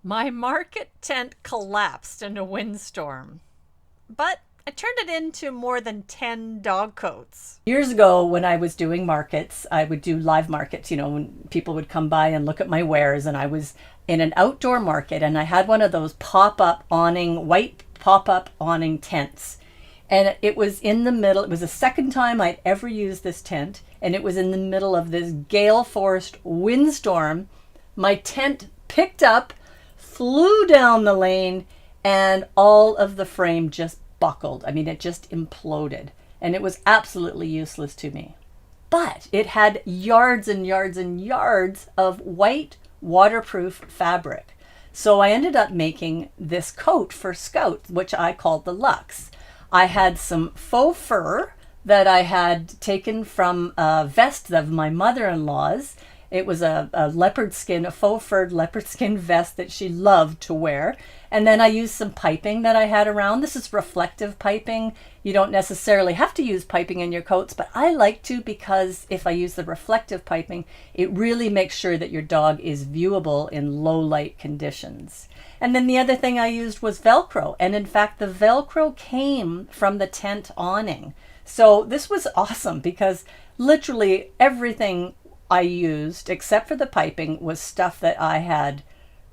My market tent collapsed in a windstorm, but I turned it into more than 10 dog coats. Years ago, when I was doing markets, I would do live markets, when people would come by and look at my wares. And I was in an outdoor market and I had one of those white pop up awning tents. And it was in the middle, it was the second time I'd ever used this tent. And it was in the middle of this gale force windstorm. My tent picked up, flew down the lane, and all of the frame just buckled. I mean, it just imploded. And it was absolutely useless to me. But it had yards and yards and yards of white waterproof fabric. So I ended up making this coat for Scout, which I called the Luxe. I had some faux fur that I had taken from a vest of my mother-in-law's. It was a leopard skin, a faux furred leopard skin vest that she loved to wear. And then I used some piping that I had around. This is reflective piping. You don't necessarily have to use piping in your coats, but I like to, because if I use the reflective piping, it really makes sure that your dog is viewable in low light conditions. And then the other thing I used was Velcro. And in fact, the Velcro came from the tent awning. So this was awesome because literally everything I used, except for the piping, was stuff that I had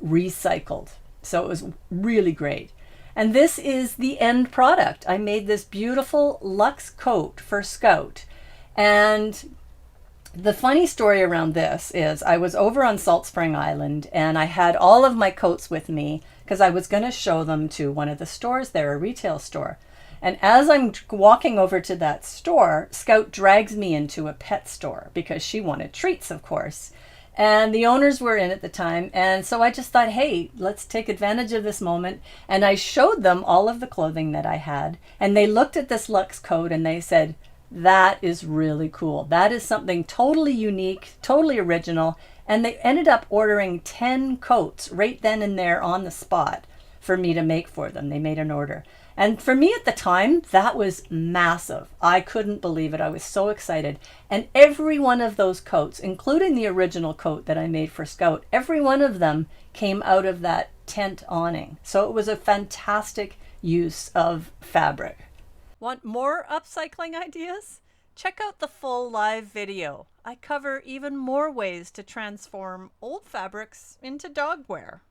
recycled. So it was really great. And this is the end product. I made this beautiful Luxe coat for Scout. And the funny story around this is I was over on Salt Spring Island and I had all of my coats with me because I was going to show them to one of the stores there, a retail store. And as I'm walking over to that store, Scout drags me into a pet store because she wanted treats, of course. And the owners were in at the time. And so I just thought, hey, let's take advantage of this moment. And I showed them all of the clothing that I had. And they looked at this Luxe coat and they said, that is really cool. That is something totally unique, totally original. And they ended up ordering 10 coats right then and there on the spot for me to make for them. They made an order. And for me at the time, that was massive. I couldn't believe it. I was so excited. And every one of those coats, including the original coat that I made for Scout, every one of them came out of that tent awning. So it was a fantastic use of fabric. Want more upcycling ideas? Check out the full live video. I cover even more ways to transform old fabrics into dog wear.